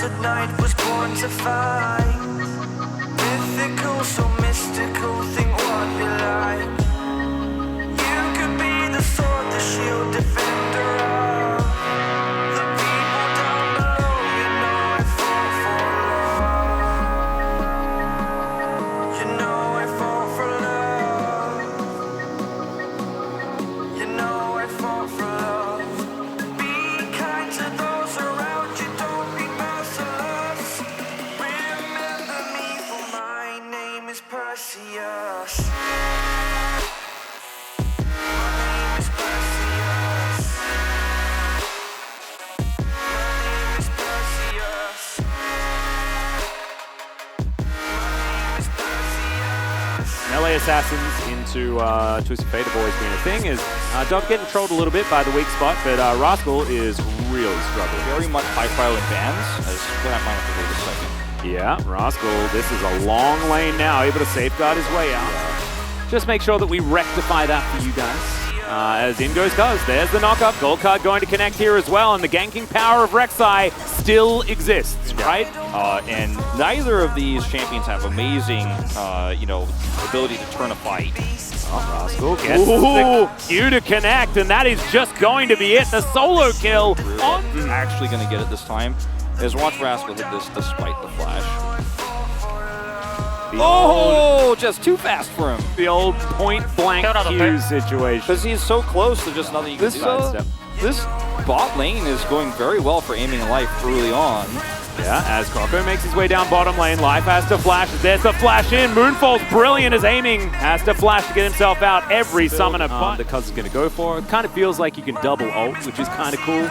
at night was born to fight. Mythical, so mystical, think what you like. You could be the sword, the shield, defender of the people down below. You know I fall for love. You know I fall for love. You know I fall for love. Be kind to those around you, don't be merciless. Remember me, for my name is Perseus. LA Assassins into Twisted Fate have always been a thing. Is Dove getting trolled a little bit by the weak spot, but Rascal is really struggling. Very much high fire with bans. I just put that mine for a second. Yeah, Rascal, this is a long lane now, able to safeguard his way out. Yeah. Just make sure that we rectify that for you guys. As in goes Cuz. There's the knock-up. Gold card going to connect here as well, and the ganking power of Rek'Sai still exists, right? And neither of these champions have amazing, ability to turn a fight. Oh, Rascal gets the Q to connect, and that is just going to be it. The solo kill. He's actually going to get it this time. As watch Rascal hit this despite the flash. Just too fast for him. The old point-blank Q situation. Because he's so close, there's just nothing you can do. This bot lane is going very well for aiming life early on. Yeah, as Croco makes his way down bottom lane, Life has to flash. There's the flash in. Moonfall's brilliant as aiming. Has to flash to get himself out. Every summoner the Cuz is going to go for. It kind of feels like you can double ult, which is kind of cool.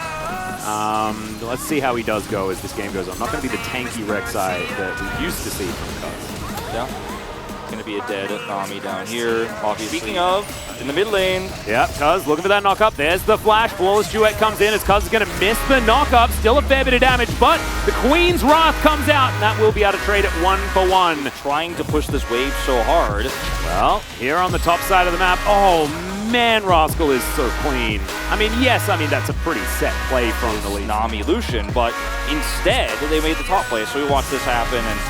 Let's see how he does go as this game goes on. Not going to be the tanky Rek'Sai that we used to see from Cuz. Yeah. Going to be a dead Nami down here. Obviously. Speaking of, in the mid lane. Yeah, Cuz looking for that knock-up. There's the flash. Flawless Duet comes in as Cuz is going to miss the knock-up. Still a fair bit of damage, but the Queen's Wrath comes out, and that will be able to trade it 1-for-1. Trying to push this wave so hard. Well, here on the top side of the map, oh man, Rascal is so clean. That's a pretty set play from the lead. Nami Lucian, but instead they made the top play, so we watched this happen, and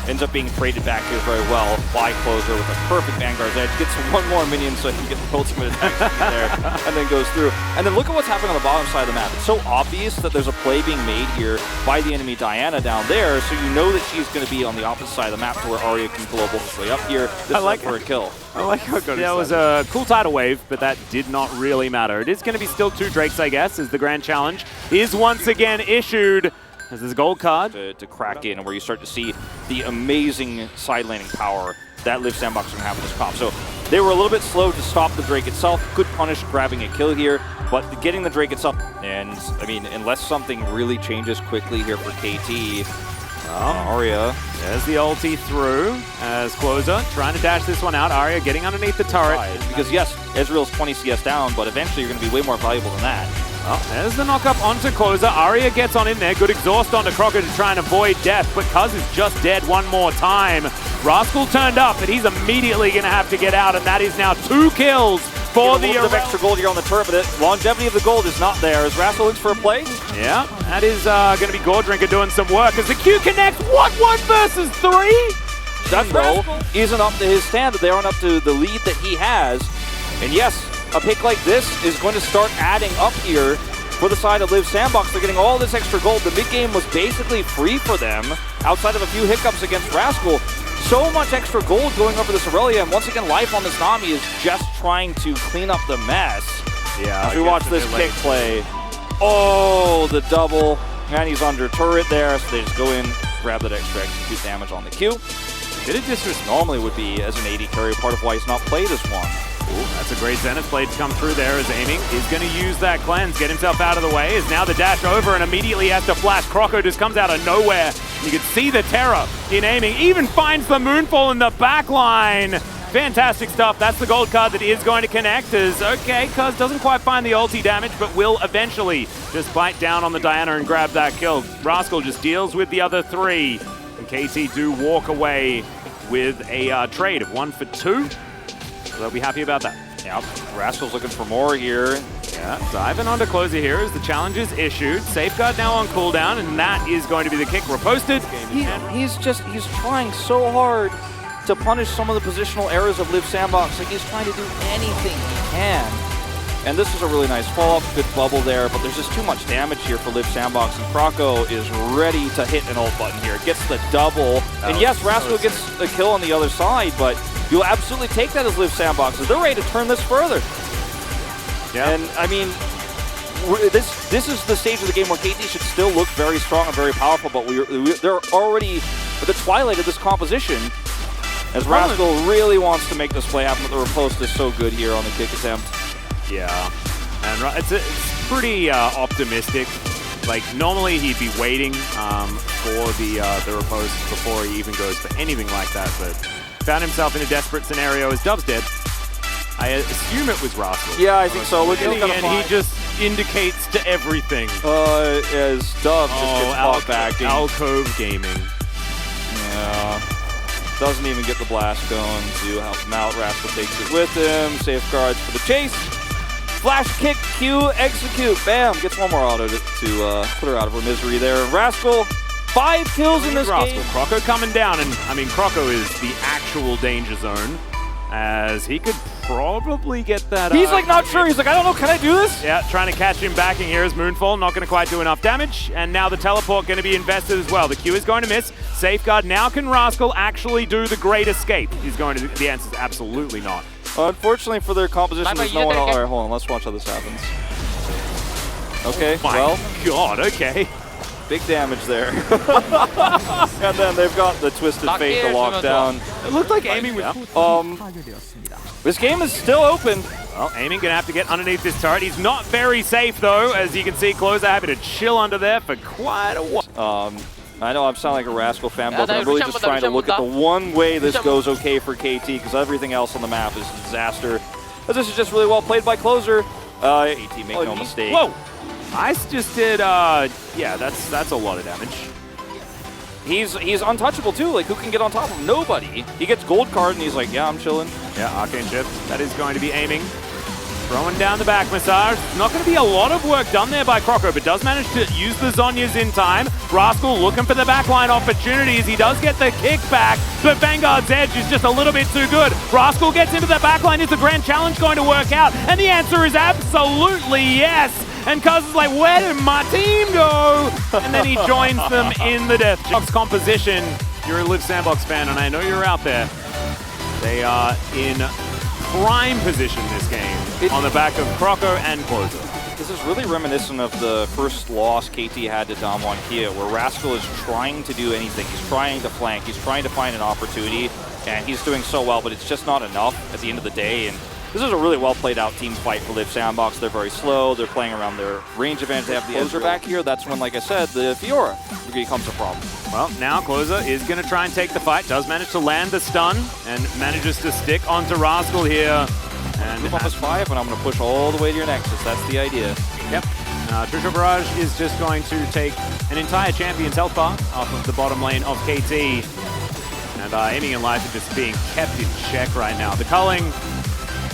ends up being traded back here very well by Closer with a perfect Vanguard's Edge. Gets one more minion so he can get the ultimate attack there, and then goes through. And then look at what's happening on the bottom side of the map. It's so obvious that there's a play being made here by the enemy Diana down there, so you know that she's going to be on the opposite side of the map to where Arya can global his way up here. This is for a kill. I like how good it was. A cool tidal wave, but that did not really matter. It is going to be still 2 Drakes, I guess, as the grand challenge is once again issued. As this gold card to crack in, where you start to see the amazing side laning power that Liv Sandbox can have in this comp. So they were a little bit slow to stop the Drake itself. Could punish grabbing a kill here, but getting the Drake itself, and unless something really changes quickly here for KT, Arya. There's the ulti through as Closer trying to dash this one out. Arya getting underneath the turret. Because yes, Ezreal's 20 CS down, but eventually you're going to be way more valuable than that. Oh, there's the knock-up onto Closer. Arya gets on in there. Good exhaust onto Croco to try and avoid death, but Cuz is just dead one more time. Rascal turned up, but he's immediately going to have to get out, and that is now 2 kills for the... A little bit of extra gold here on the turret, but the longevity of the gold is not there. As Rascal looks for a play. Yeah, that is going to be Goredrinker doing some work. As the Q connects, what, 1 versus 3? That though isn't up to his standard. They aren't up to the lead that he has. And yes, a pick like this is going to start adding up here for the side of Liv Sandbox. They're getting all this extra gold. The mid-game was basically free for them, outside of a few hiccups against Rascal. So much extra gold going over this Aurelia, and once again, life on this Nami is just trying to clean up the mess. Yeah. As we watch this kick play. Oh, the double. And he's under turret there, so they just go in, grab that extra execute damage on the Q. Bit of disrespect normally would be, as an AD carry, part of why he's not played as one. Ooh, that's a great Zenith Blade to come through there as aiming. He's going to use that cleanse, get himself out of the way. Is now the dash over and immediately has to flash. Croco just comes out of nowhere. You can see the terror in aiming. Even finds the Moonfall in the back line. Fantastic stuff. That's the gold card that is going to connect. As okay, Cuz doesn't quite find the ulti damage, but will eventually just bite down on the Diana and grab that kill. Rascal just deals with the other 3. And KT do walk away with a trade of 1 for 2. So they'll be happy about that. Yeah, Rascal's looking for more here. Yeah, diving onto Closer here as the challenge is issued. Safeguard now on cooldown, and that is going to be the kick reposted. He's trying so hard to punish some of the positional errors of Live Sandbox. Like, he's trying to do anything he can. And this is a really nice follow-up, good bubble there, but there's just too much damage here for Live Sandbox, and Croco is ready to hit an ult button here. Gets the double, and yes, Rascal gets a kill on the other side, but you'll absolutely take that as Live Sandbox, as they're ready to turn this further. Yeah. And I mean, this is the stage of the game where KT should still look very strong and very powerful, but they're already at the twilight of this composition, as Rascal really wants to make this play happen, but the riposte is so good here on the kick attempt. Yeah, and it's pretty optimistic. Like, normally he'd be waiting for the riposte before he even goes for anything like that, but found himself in a desperate scenario as Dub's dead. I assume it was Rascal. Yeah, I think so. And he just indicates to everything. As Dub just gets caught back. Alcove Gaming. Yeah. Doesn't even get the blast going to help him out. Rascal takes it with him. Safeguards for the chase. Flash kick, Q, execute. Bam! Gets one more auto to put her out of her misery there. Rascal, 5 kills in this game. Croco coming down, and I mean, Croco is the actual danger zone, as he could probably get that. He's like not sure. He's like, I don't know, can I do this? Yeah, trying to catch him back, and here is Moonfall, not going to quite do enough damage, and now the teleport going to be invested as well. The Q is going to miss. Safeguard, now can Rascal actually do the great escape? He's going to, the answer is absolutely not. Unfortunately for their composition, there's no one. All right, hold on, let's watch how this happens. Okay, my God, okay. Big damage there. And then they've got the Twisted Fate to lock down. It looked like aiming was... This game is still open. Well, aiming gonna have to get underneath this turret. He's not very safe though, as you can see, Closer having to chill under there for quite a while. I know I'm sounding like a Rascal fanboy, but I'm really just trying to look at the one way this goes okay for KT, because everything else on the map is a disaster. But this is just really well played by Closer. KT, make no mistake. Whoa! Ice just did, yeah, that's a lot of damage. He's untouchable too. Like, who can get on top of him? Nobody. He gets gold card and he's like, yeah, I'm chilling. Yeah, Arcane Chip. That is going to be aiming. Throwing down the back massage. Not going to be a lot of work done there by Croco, but does manage to use the Zhonya's in time. Rascal looking for the backline opportunities. He does get the kick back, but Vanguard's edge is just a little bit too good. Rascal gets into the backline. Is the grand challenge going to work out? And the answer is absolutely yes. And Cuz is like, where did my team go? And then he joins them in the Death Box composition. You're a Live Sandbox fan, and I know you're out there. They are in prime position this game on the back of Croco and Closer. This is really reminiscent of the first loss KT had to Damwon Kia, where Rascal is trying to do anything. He's trying to flank, he's trying to find an opportunity, and he's doing so well, but it's just not enough at the end of the day. And this is a really well played out team fight for Live Sandbox. They're very slow, they're playing around their range advantage. They have the Ezra back here. That's when, like I said, the Fiora becomes a problem. Well, now Closer is going to try and take the fight. Does manage to land the stun and manages to stick onto Rascal here. And move up as 5, and I'm going to push all the way to your Nexus. That's the idea. Yep. Trisha Barrage is just going to take an entire champion's health bar off of the bottom lane of KT. And Aiming and Life are just being kept in check right now. The culling,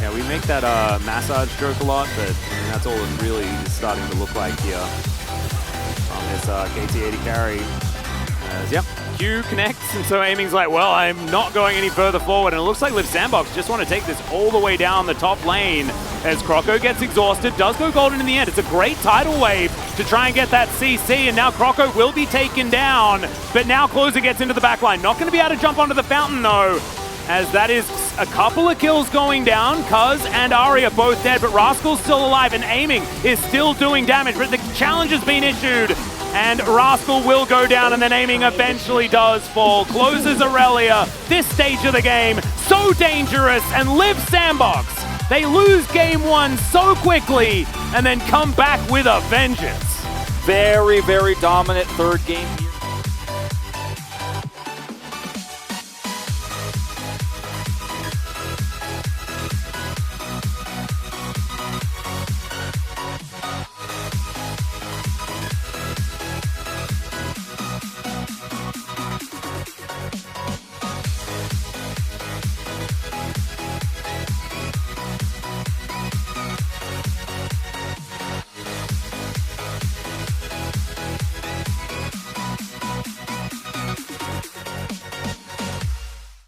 yeah, we make that massage joke a lot, but I mean, that's all it really is starting to look like here on this KT80 carry. Yep, Q connects, and so Aiming's like, well, I'm not going any further forward, and it looks like Live Sandbox just want to take this all the way down the top lane as Croco gets exhausted, does go golden in the end. It's a great tidal wave to try and get that CC, and now Croco will be taken down, but now Closer gets into the backline. Not going to be able to jump onto the fountain, though, as that is a couple of kills going down. Cuz and Ari are both dead, but Rascal's still alive, and Aiming is still doing damage, but the challenge has been issued. And Rascal will go down, and then Aiming eventually does fall. Closes Aurelia. This stage of the game, so dangerous, and Live Sandbox. They lose game 1 so quickly, and then come back with a vengeance. Very, very dominant third game.